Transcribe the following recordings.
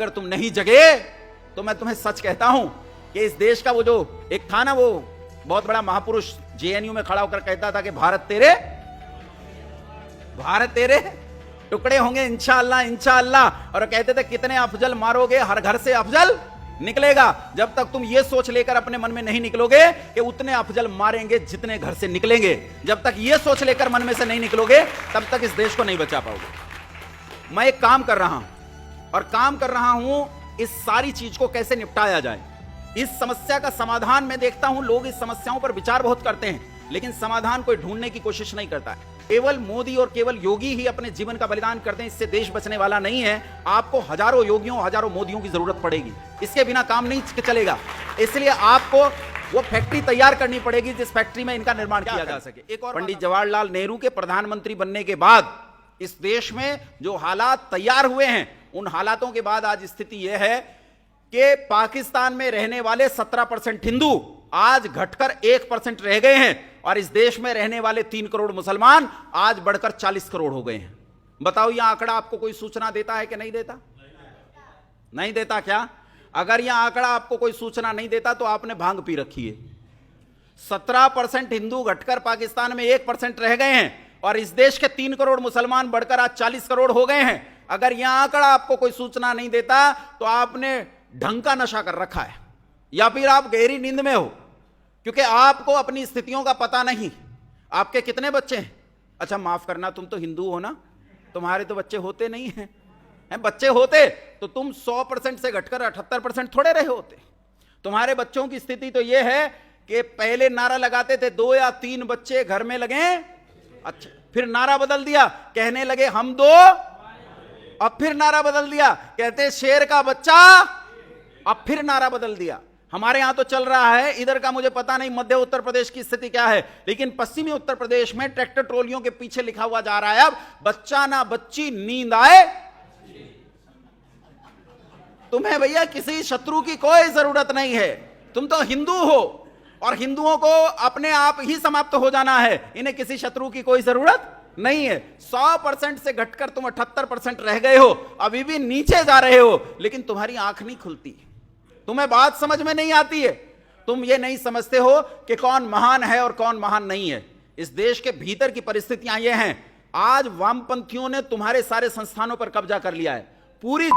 अगर तुम नहीं जगे तो मैं तुम्हें सच कहता हूं कि इस देश का वो जो एक था ना, वो बहुत बड़ा महापुरुष जेएनयू में खड़ा होकर कहता था कि भारत तेरे टुकड़े होंगे इंशाअल्लाह इंशाअल्लाह। और कहते थे कितने अफजल मारोगे, हर घर से अफजल निकलेगा। जब तक तुम ये सोच लेकर अपने मन में नहीं निकलोगे कि उतने अफजल मारेंगे जितने घर से निकलेंगे, जब तक ये सोच लेकर मन में से नहीं निकलोगे, तब तक इस देश को नहीं बचा पाओगे। मैं एक काम कर रहा हूं, और काम कर रहा हूं इस सारी चीज को कैसे निपटाया जाए। इस समस्या का समाधान मैं देखता हूं, लोग इस समस्याओं पर विचार बहुत करते हैं, लेकिन समाधान कोई ढूंढने की कोशिश नहीं करता है। केवल मोदी और केवल योगी ही अपने जीवन का बलिदान करते हैं, इससे देश बचने वाला नहीं है। आपको हजारों योगियों, हजारों मोदियों की जरूरत पड़ेगी, इसके बिना काम नहीं चलेगा। इसलिए आपको वो फैक्ट्री तैयार करनी पड़ेगी जिस फैक्ट्री में इनका निर्माण किया जा सके। एक और, पंडित जवाहरलाल नेहरू के प्रधानमंत्री बनने के बाद इस देश में जो हालात तैयार हुए हैं, उन हालातों के बाद आज स्थिति यह है कि पाकिस्तान में रहने वाले 17% हिंदू आज घटकर 1% रह गए हैं, और इस देश में रहने वाले 3 करोड़ मुसलमान आज बढ़कर 40 करोड़ हो गए हैं। बताओ यह आंकड़ा आपको कोई सूचना देता है कि नहीं देता? नहीं देता क्या? अगर यह आंकड़ा आपको कोई सूचना नहीं देता तो आपने भांग पी रखी है। 17% हिंदू घटकर पाकिस्तान में 1% रह गए हैं, और इस देश के 3 करोड़ मुसलमान बढ़कर आज 40 करोड़ हो गए हैं। अगर यह आंकड़ा आपको कोई सूचना नहीं देता तो आपने ढंग का नशा कर रखा है, या फिर आप गहरी नींद में हो, क्योंकि आपको अपनी स्थितियों का पता नहीं। आपके कितने बच्चे हैं? अच्छा माफ करना, तुम तो हिंदू हो ना, तुम्हारे तो बच्चे होते नहीं हैं। बच्चे होते तो तुम 100% से घटकर 78% थोड़े रहे होते। तुम्हारे बच्चों की स्थिति तो यह है कि पहले नारा लगाते थे 2 या 3 बच्चे घर में लगे, अच्छा फिर नारा बदल दिया, कहने लगे हम 2, अब फिर नारा बदल दिया, कहते शेर का बच्चा, अब फिर नारा बदल दिया। हमारे यहां तो चल रहा है, इधर का मुझे पता नहीं मध्य उत्तर प्रदेश की स्थिति क्या है, लेकिन पश्चिमी उत्तर प्रदेश में ट्रैक्टर ट्रॉलियों के पीछे लिखा हुआ जा रहा है अब बच्चा ना बच्ची नींद आए। तुम्हें भैया किसी शत्रु की कोई जरूरत नहीं है, तुम तो हिंदू हो, और हिंदुओं को अपने आप ही समाप्त हो जाना है, इन्हें किसी शत्रु की कोई जरूरत नहीं है। 100% से घटकर तुम 78% रह गए हो, अभी भी नीचे जा रहे हो, लेकिन तुम्हारी आंख नहीं खुलती, तुम्हें बात समझ में नहीं आती है। तुम ये नहीं समझते हो कि कौन महान है और कौन महान नहीं है। इस देश के भीतर की परिस्थितियां ये हैं, आज वामपंथियों ने तुम्हारे सारे संस्थानों पर कब्जा कर लिया है। पूरी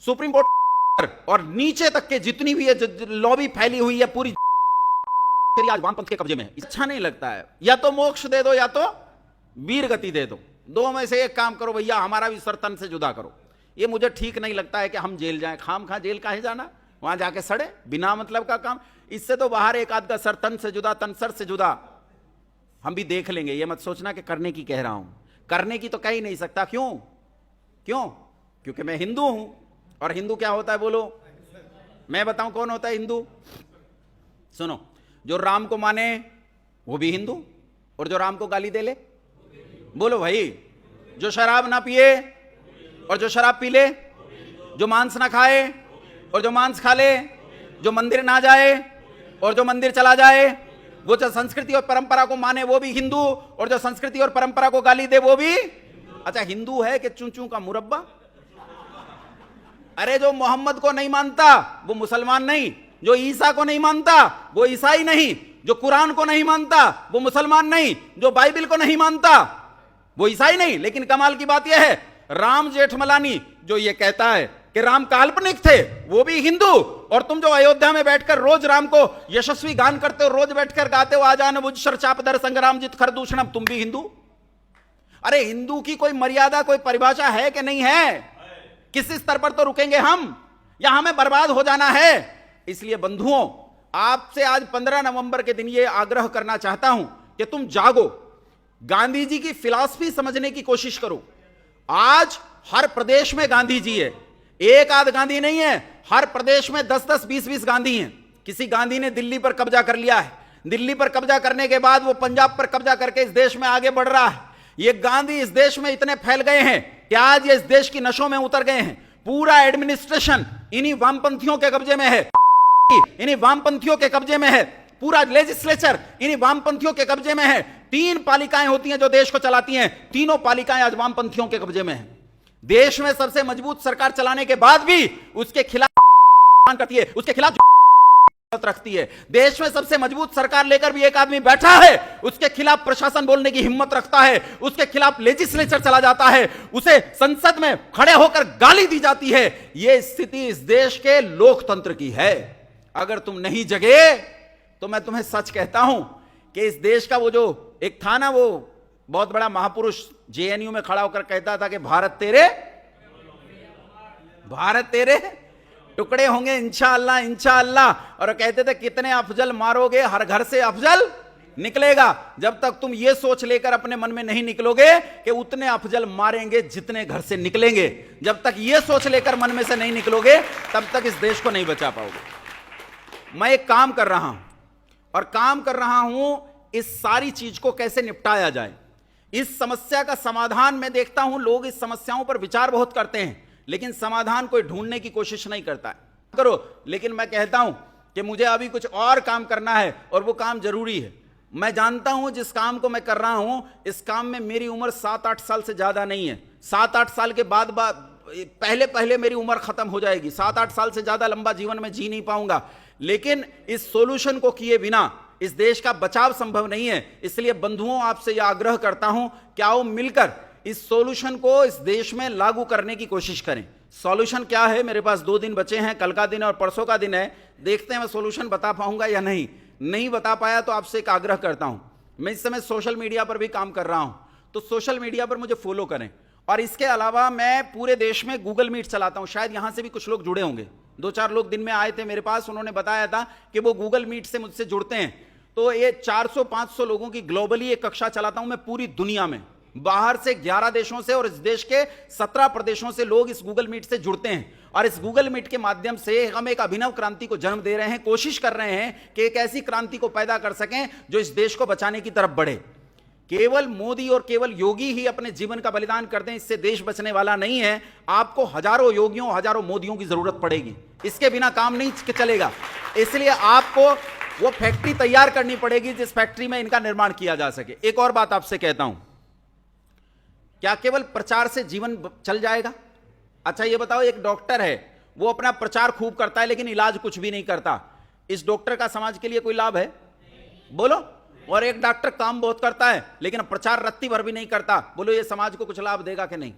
सुप्रीम कोर्ट और नीचे तक के जितनी भी लॉबी फैली हुई है, पूरी आज वामपंथ के कब्जे में है। अच्छा नहीं लगता है, या तो मोक्ष दे दो या तो वीर गति दे दो, दो में से एक काम करो भैया, हमारा भी सर तन से जुदा करो। ये मुझे ठीक नहीं लगता है कि हम जेल जाएं, खाम खा जेल काहे जाना, वहां जाके सड़े बिना मतलब का काम। इससे तो बाहर एक आध का सर तन से जुदा, तन सर से जुदा हम भी देख लेंगे। ये मत सोचना कि करने की कह रहा हूं, करने की तो कह ही नहीं सकता। क्यों? क्योंकि मैं हिंदू हूं, और हिंदू क्या होता है बोलो? मैं बताऊं कौन होता है हिंदू? सुनो, जो राम को माने वो भी हिंदू, और जो राम को गाली दे ले, बोलो भाई, जो शराब ना पिए और जो शराब पी ले, जो मांस ना खाए और जो मांस खा ले, जो मंदिर ना जाए और जो मंदिर चला जाए, वो जो संस्कृति और परंपरा को माने वो भी हिंदू, और जो संस्कृति और परंपरा को गाली दे वो भी। अच्छा हिंदू है कि चूचू का मुरब्बा? अरे जो मोहम्मद को नहीं मानता वो मुसलमान नहीं, जो ईसा को नहीं मानता वो ईसाई नहीं, जो कुरान को नहीं मानता वो मुसलमान नहीं, जो बाइबिल को नहीं मानता वो ईसाई नहीं। लेकिन कमाल की बात यह है, राम जेठमलानी जो ये कहता है कि राम काल्पनिक थे वो भी हिंदू, और तुम जो अयोध्या में बैठकर रोज राम को यशस्वी गान करते हो, रोज बैठकर गाते हो आजान बुझ चापदर संग्राम जित खरदूषणम, तुम भी हिंदू। अरे हिंदू की कोई मर्यादा, कोई परिभाषा है कि नहीं है? किस स्तर पर तो रुकेंगे हम, या हमें बर्बाद हो जाना है? इसलिए बंधुओं, आपसे आज 15 नवंबर के दिन यह आग्रह करना चाहता हूं कि तुम जागो, गांधी जी की फिलॉसफी समझने की कोशिश करो। आज हर प्रदेश में गांधी जी है, एक आध गांधी नहीं है, हर प्रदेश में 10-10, 20-20 गांधी हैं। किसी गांधी ने दिल्ली पर कब्जा कर लिया है, दिल्ली पर कब्जा करने के बाद वो पंजाब पर कब्जा करके इस देश में आगे बढ़ रहा है। ये गांधी इस देश में इतने फैल गए हैं कि आज ये इस देश की नशों में उतर गए हैं। पूरा एडमिनिस्ट्रेशन इन्हीं वामपंथियों के कब्जे में है, इन्हीं वामपंथियों के कब्जे में है, पूरा लेजिस्लेचर इन्हीं वामपंथियों के कब्जे में है। 3 पालिकाएं होती हैं जो देश को चलाती हैं, तीनों पालिकाएं आज वामपंथियों के कब्जे में हैं। देश में सबसे मजबूत सरकार चलाने के बाद भी उसके खिलाफ करती है, उसके खिलाफ रखती है। देश में सबसे मजबूत सरकार लेकर भी एक आदमी बैठा है, उसके खिलाफ प्रशासन बोलने की हिम्मत रखता है, उसके खिलाफ लेजिस्लेचर चला जाता है, उसे संसद में खड़े होकर गाली दी जाती है। यह स्थिति इस देश के लोकतंत्र की है। अगर तुम नहीं जगे तो मैं तुम्हें सच कहता हूं कि इस देश का वो जो एक था ना, वो बहुत बड़ा महापुरुष जेएनयू में खड़ा होकर कहता था कि भारत तेरे टुकड़े होंगे इंशाअल्लाह इंशाअल्लाह, और कहते थे कितने अफजल मारोगे, हर घर से अफजल निकलेगा। जब तक तुम ये सोच लेकर अपने मन में नहीं निकलोगे कि उतने अफजल मारेंगे जितने घर से निकलेंगे, जब तक ये सोच लेकर मन में से नहीं निकलोगे तब तक इस देश को नहीं बचा पाओगे। मैं एक काम कर रहा हूं और काम कर रहा हूं इस सारी चीज को कैसे निपटाया जाए। इस समस्या का समाधान मैं देखता हूं, लोग इस समस्याओं पर विचार बहुत करते हैं लेकिन समाधान कोई ढूंढने की कोशिश नहीं करता है। करो, लेकिन मैं कहता हूं कि मुझे अभी कुछ और काम करना है और वो काम जरूरी है। मैं जानता हूं जिस काम को मैं कर रहा हूं, इस काम में मेरी उम्र 7-8 साल से ज्यादा नहीं है। 7-8 साल के बाद पहले मेरी उम्र खत्म हो जाएगी। 7-8 साल से ज्यादा लंबा जीवन में जी नहीं पाऊंगा, लेकिन इस सॉल्यूशन को किए बिना इस देश का बचाव संभव नहीं है। इसलिए बंधुओं, आपसे यह आग्रह करता हूं कि आओ मिलकर इस सॉल्यूशन को इस देश में लागू करने की कोशिश करें। सॉल्यूशन क्या है? मेरे पास 2 दिन बचे हैं, कल का दिन और परसों का दिन है। देखते हैं मैं सॉल्यूशन बता पाऊंगा या नहीं बता पाया तो आपसे एक आग्रह करता हूं, मैं इस समय सोशल मीडिया पर भी काम कर रहा हूं, तो सोशल मीडिया पर मुझे फॉलो करें। और इसके अलावा मैं पूरे देश में गूगल मीट चलाता हूं, शायद यहां से भी कुछ लोग जुड़े होंगे। 2-4 लोग दिन में आए थे मेरे पास, उन्होंने बताया था कि वो गूगल मीट से मुझसे जुड़ते हैं। तो ये 400-500 लोगों की ग्लोबली एक कक्षा चलाता हूं मैं पूरी दुनिया में। बाहर से 11 देशों से और इस देश के 17 प्रदेशों से लोग इस गूगल मीट से जुड़ते हैं, और इस गूगल मीट के माध्यम से हम एक अभिनव क्रांति को जन्म दे रहे हैं। कोशिश कर रहे हैं कि एक ऐसी क्रांति को पैदा कर सकें जो इस देश को बचाने की तरफ बढ़े। केवल मोदी और केवल योगी ही अपने जीवन का बलिदान कर दें, इससे देश बचने वाला नहीं है। आपको हजारों योगियों, हजारों मोदियों की जरूरत पड़ेगी, इसके बिना काम नहीं चलेगा। इसलिए आपको वो फैक्ट्री तैयार करनी पड़ेगी जिस फैक्ट्री में इनका निर्माण किया जा सके। एक और बात आपसे कहता हूं, क्या केवल प्रचार से जीवन चल जाएगा? अच्छा ये बताओ, एक डॉक्टर है, वो अपना प्रचार खूब करता है लेकिन इलाज कुछ भी नहीं करता, इस डॉक्टर का समाज के लिए कोई लाभ है? बोलो। और एक डॉक्टर काम बहुत करता है लेकिन प्रचार रत्ती भर भी नहीं करता, बोलो ये समाज को कुछ लाभ देगा कि नहीं?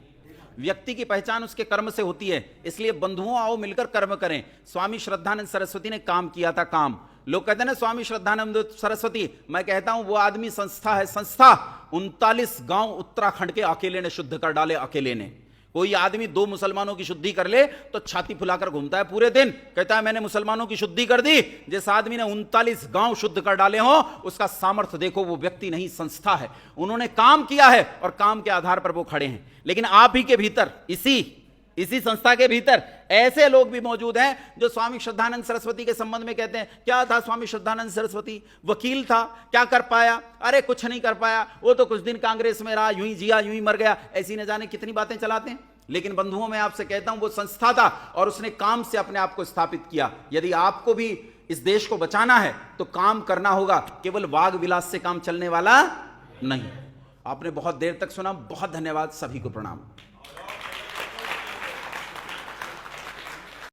व्यक्ति की पहचान उसके कर्म से होती है। इसलिए बंधुओं, आओ मिलकर कर्म करें। स्वामी श्रद्धानंद सरस्वती ने काम किया था, काम। लोग कहते हैं ना स्वामी श्रद्धानंद सरस्वती, मैं कहता हूं वो आदमी संस्था है, संस्था। 39 गांव उत्तराखंड के अकेले ने शुद्ध कर डाले, अकेले ने। कोई आदमी 2 मुसलमानों की शुद्धि कर ले तो छाती फुलाकर घूमता है पूरे दिन, कहता है मैंने मुसलमानों की शुद्धि कर दी। जिस आदमी ने 39 गांव शुद्ध कर डाले हो, उसका सामर्थ्य देखो, वो व्यक्ति नहीं संस्था है। उन्होंने काम किया है और काम के आधार पर वो खड़े हैं। लेकिन आप ही के भीतर, इसी संस्था के भीतर ऐसे लोग भी मौजूद हैं जो स्वामी श्रद्धानंद सरस्वती के संबंध में कहते हैं, क्या था स्वामी श्रद्धानंद सरस्वती? वकील था, क्या कर पाया? अरे कुछ नहीं कर पाया, वो तो कुछ दिन कांग्रेस में रहा, यूं ही जिया यूं ही मर गया, ऐसी न जाने कितनी बातें चलाते हैं। लेकिन बंधुओं, मैं आपसे कहता हूं वो संस्था था और उसने काम से अपने आप को स्थापित किया। यदि आपको भी इस देश को बचाना है तो काम करना होगा, केवल वाग विलास से काम चलने वाला नहीं। आपने बहुत देर तक सुना, बहुत धन्यवाद, सभी को प्रणाम।